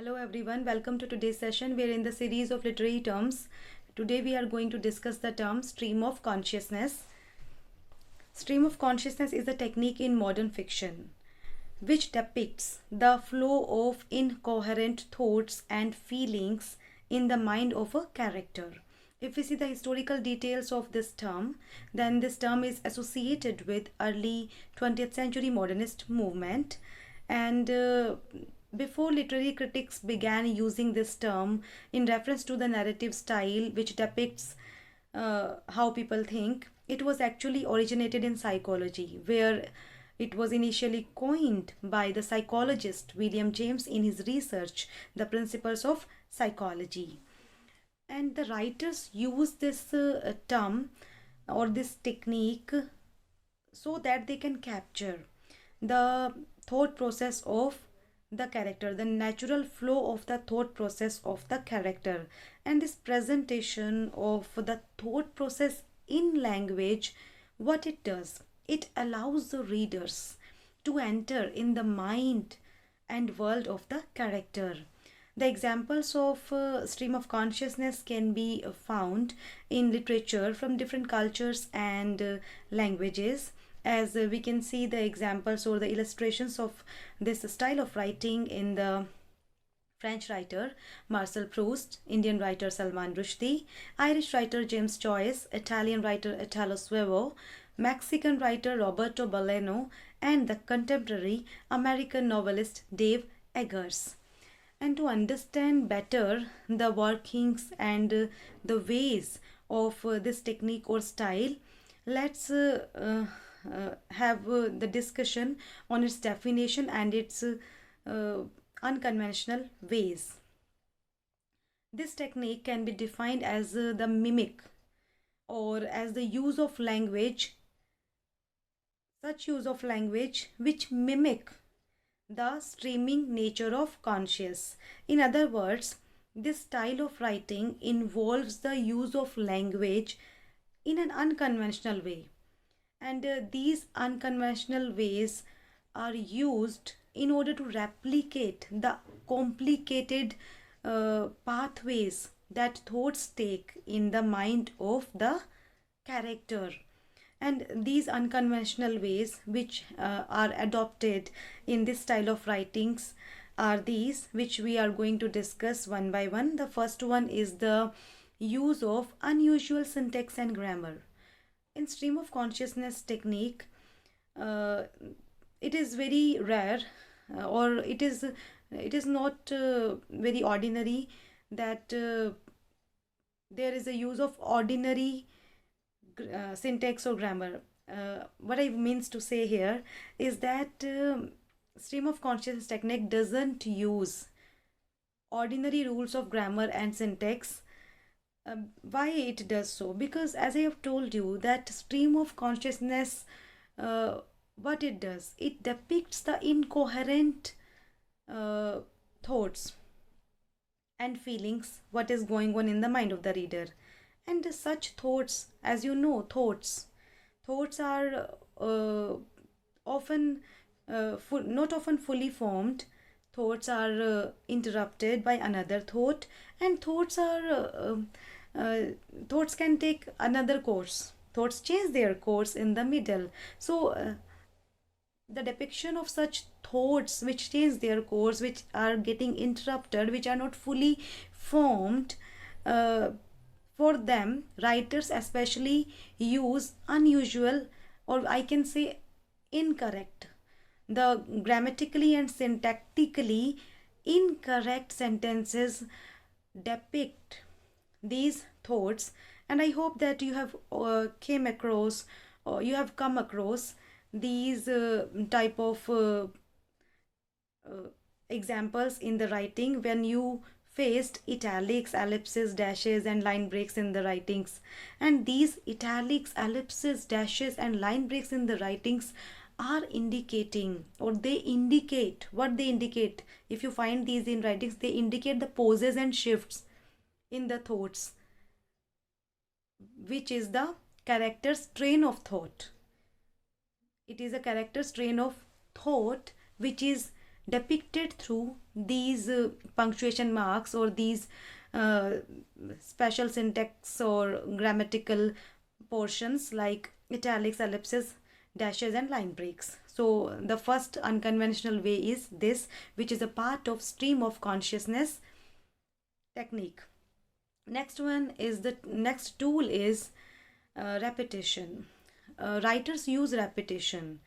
Hello everyone, welcome to today's session. We are in the series of literary terms. Today we are going to discuss the term stream of consciousness. Stream of consciousness is a technique in modern fiction which depicts the flow of incoherent thoughts and feelings in the mind of a character. If we see the historical details of this term, then this term is associated with early 20th century modernist movement, and before literary critics began using this term in reference to the narrative style which depicts how people think, it was actually originated in psychology, where it was initially coined by the psychologist William James in his research, The Principles of Psychology. And the writers use this term or this technique so that they can capture the thought process of the character, the natural flow of the thought process of the character. And this presentation of the thought process in language, what it does, it allows the readers to enter in the mind and world of the character. The examples of stream of consciousness can be found in literature from different cultures and languages, as we can see the examples or the illustrations of this style of writing in the French writer Marcel Proust, Indian writer Salman Rushdie, Irish writer James Joyce, Italian writer Italo Svevo, Mexican writer Roberto Bolaño, and the contemporary American novelist Dave Eggers. And to understand better the workings and the ways of this technique or style, let's have the discussion on its definition and its unconventional ways. This technique can be defined as the mimic or as the use of language, such use of language which mimic the streaming nature of conscious. In other words, this style of writing involves the use of language in an unconventional way, and these unconventional ways are used in order to replicate the complicated pathways that thoughts take in the mind of the character. And these unconventional ways which are adopted in this style of writings are these which we are going to discuss one by one. The first one is the use of unusual syntax and grammar. In stream of consciousness technique, it is very rare or it is not very ordinary that there is a use of ordinary syntax or grammar. What I means to say here is that stream of consciousness technique doesn't use ordinary rules of grammar and syntax. Why it does so? Because as I have told you that stream of consciousness, what it does, it depicts the incoherent thoughts and feelings, what is going on in the mind of the reader. And such thoughts, as you know, thoughts are often not often fully formed. Thoughts are interrupted by another thought, and thoughts can take another course. Thoughts change their course in the middle. So the depiction of such thoughts which change their course, which are getting interrupted, which are not fully formed, for them writers especially use unusual, or I can say incorrect, the grammatically and syntactically incorrect sentences depict these thoughts. And I hope that you have came across or you have come across these type of examples in the writing when you faced italics, ellipses, dashes and line breaks in the writings. And these italics, ellipses, dashes and line breaks in the writings are indicating, or they indicate, what they indicate, if you find these in writings, they indicate the pauses and shifts in the thoughts, which is the character's train of thought. It is a character's train of thought which is depicted through these punctuation marks or these uh, special syntax or grammatical portions like italics, ellipses, dashes, and line breaks. So the first unconventional way is this, which is a part of stream of consciousness technique. Next one is the next tool is repetition. Writers use repetition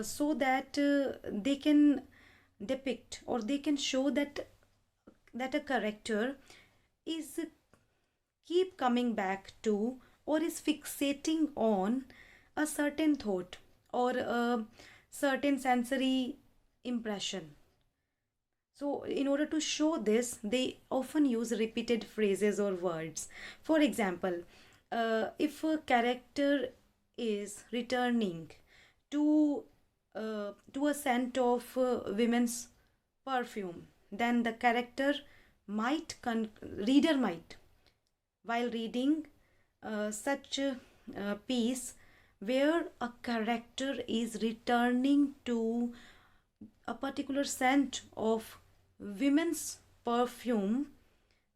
so that they can depict or they can show that a character is keep coming back to or is fixating on a certain thought or a certain sensory impression. So, in order to show this, they often use repeated phrases or words. For example, if a character is returning to to a scent of women's perfume, then the reader might, while reading such a piece where a character is returning to a particular scent of women's perfume,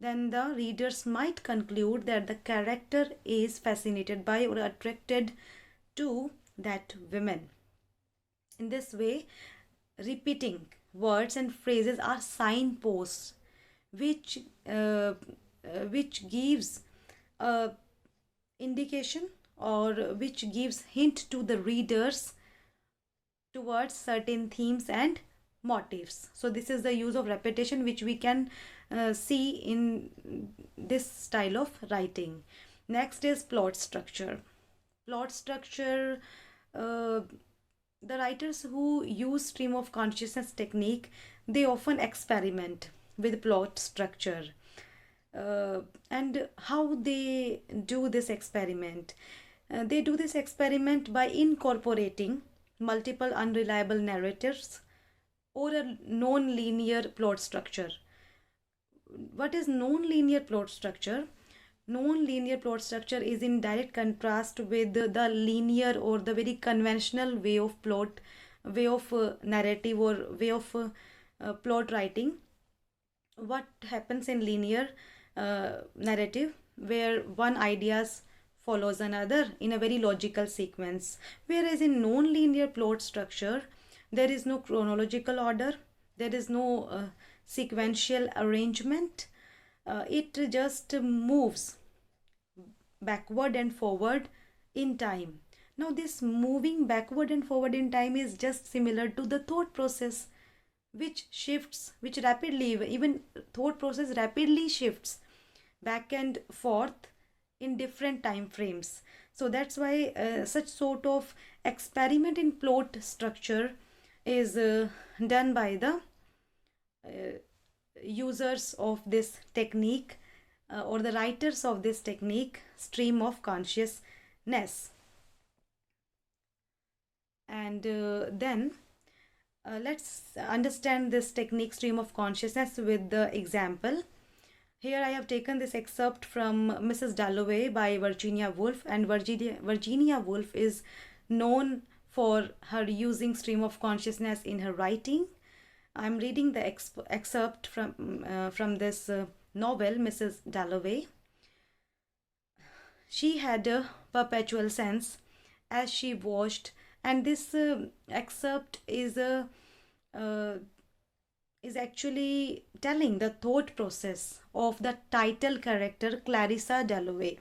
then the readers might conclude that the character is fascinated by or attracted to that woman. In this way, repeating words and phrases are signposts which which gives a indication or which gives hint to the readers towards certain themes and motifs. So this is the use of repetition which we can see in this style of writing. Next is plot structure. Plot structure, the writers who use stream of consciousness technique, they often experiment with plot structure. And how they do this experiment? They do this experiment by incorporating multiple unreliable narrators or a non-linear plot structure. What is non-linear plot structure? Non-linear plot structure is in direct contrast with the linear or the very conventional way of plot, way of narrative or way of plot writing. What happens in linear narrative, where one ideas follows another in a very logical sequence, whereas in non-linear plot structure there is no chronological order, there is no sequential arrangement. It just moves backward and forward in time. Now this moving backward and forward in time is just similar to the thought process, which shifts, which rapidly, even thought process rapidly shifts back and forth in different time frames. So that's why such sort of experiment in plot structure is done by the users of this technique or the writers of this technique, stream of consciousness. And then let's understand this technique, stream of consciousness, with the example. Here I have taken this excerpt from Mrs. Dalloway by Virginia Woolf, and Virginia Woolf is known for her using stream of consciousness in her writing. I'm reading the excerpt from this novel, Mrs. Dalloway. She had a perpetual sense as she watched, and this excerpt is actually telling the thought process of the title character Clarissa Dalloway.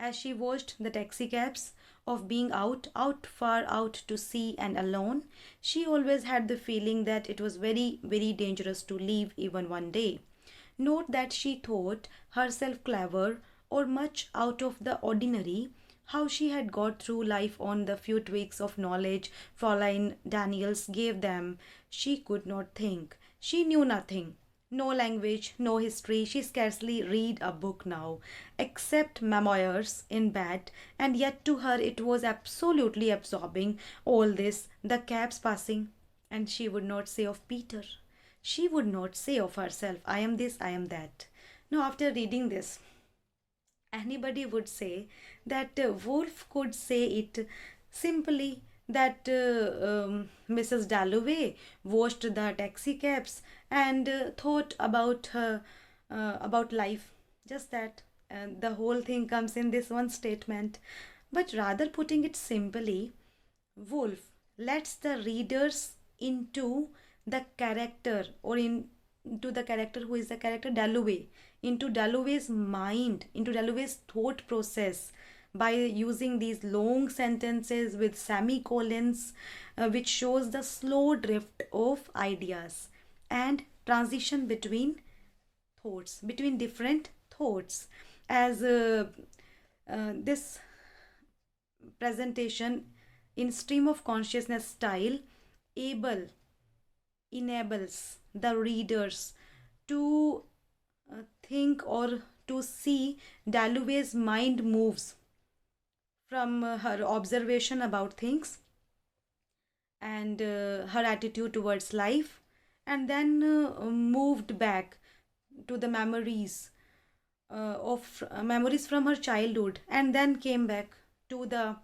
As she watched the taxicabs of being out, far out to sea and alone, she always had the feeling that it was very, very dangerous to leave even one day. Not that she thought herself clever or much out of the ordinary, how she had got through life on the few tweaks of knowledge Fräulein Daniels gave them. She could not think. She knew nothing. No language, no history. She scarcely read a book now, except memoirs in bed, and yet to her it was absolutely absorbing, all this, the cabs passing. And she would not say of Peter. She would not say of herself, I am this, I am that. Now, after reading this, anybody would say that Woolf could say it simply that Mrs. Dalloway watched the taxi cabs and thought about her about life. Just that. The whole thing comes in this one statement. But rather putting it simply, Wolf lets the readers into the character or into the character who is the character Dalloway, into Dalloway's mind, into Dalloway's thought process by using these long sentences with semicolons, which shows the slow drift of ideas and transition between thoughts, between different thoughts. As this presentation in stream of consciousness style able enables the readers to think or to see Dalloway's mind moves from her observation about things and her attitude towards life, and then moved back to the of memories from her childhood, and then came back to the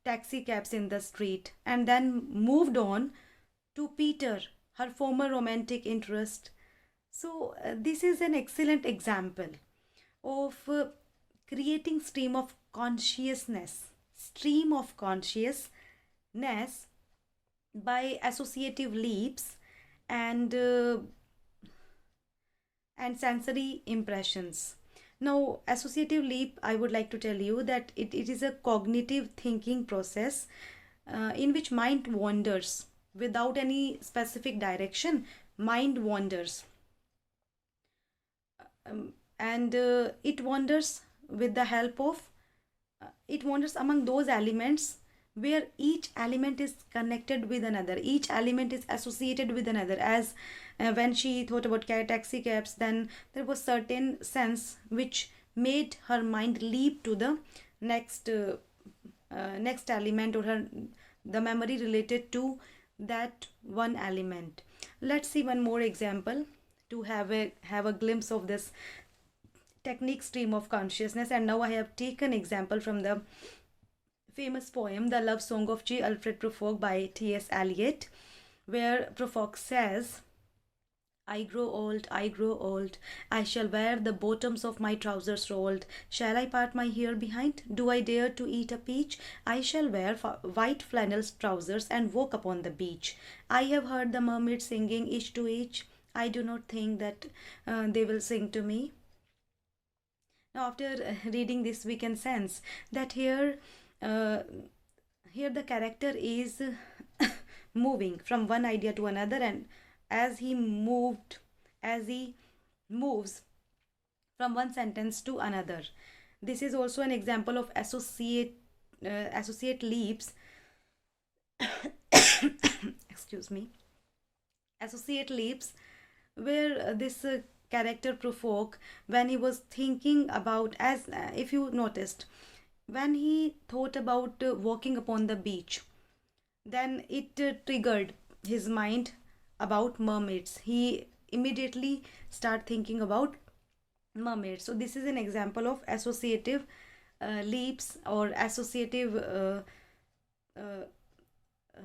taxi cabs in the street, and then moved on to Peter, her former romantic interest. So this is an excellent example of creating stream of consciousness by associative leaps and sensory impressions. Now, associative leap, I would like to tell you that it is a cognitive thinking process in which mind wanders without any specific direction. Mind wanders, and it wanders with the help of, it wanders among those elements where each element is connected with another, each element is associated with another. As when she thought about taxi cabs, then there was certain sense which made her mind leap to the next element, or the memory related to that one element. Let's see one more example to have a glimpse of this technique stream of consciousness. And now I have taken example from the famous poem The Love Song of J. Alfred Prufrock by T.S. Eliot, where Prufrock says, I grow old, I shall wear the bottoms of my trousers rolled. Shall I part my hair behind? Do I dare to eat a peach? I shall wear white flannel trousers and walk upon the beach. I have heard the mermaids singing each to each. I do not think that they will sing to me. Now, after reading this, we can sense that here the character is moving from one idea to another, and as he moves from one sentence to another. This is also an example of associate leaps. Excuse me. Associate leaps, where this character Prufrock, when he was thinking about, as if you noticed, when he thought about walking upon the beach, then it triggered his mind about mermaids. He immediately start thinking about mermaids. So this is an example of associative leaps or associative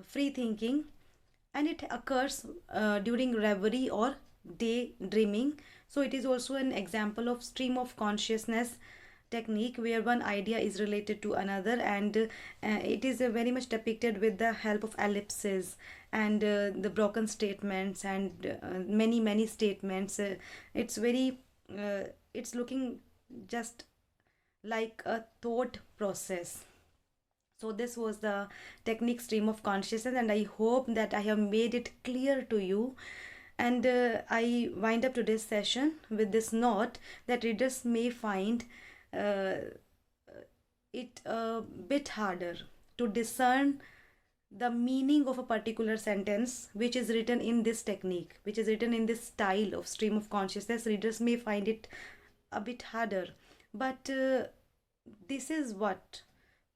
free thinking, and it occurs during reverie or daydreaming. So it is also an example of stream of consciousness technique, where one idea is related to another, and it is very much depicted with the help of ellipses and the broken statements and many statements. It's very it's looking just like a thought process. So this was the technique stream of consciousness, and I hope that I have made it clear to you. And I wind up today's session with this note that readers may find it a bit harder to discern the meaning of a particular sentence which is written in this technique, which is written in this style of stream of consciousness. Readers may find it a bit harder, but this is what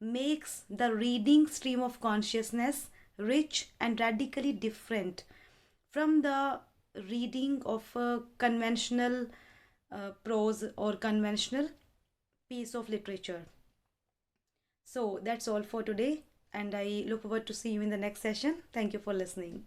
makes the reading stream of consciousness rich and radically different from the reading of a conventional prose or conventional piece of literature. So that's all for today. and I look forward to see you in the next session. Thank you for listening.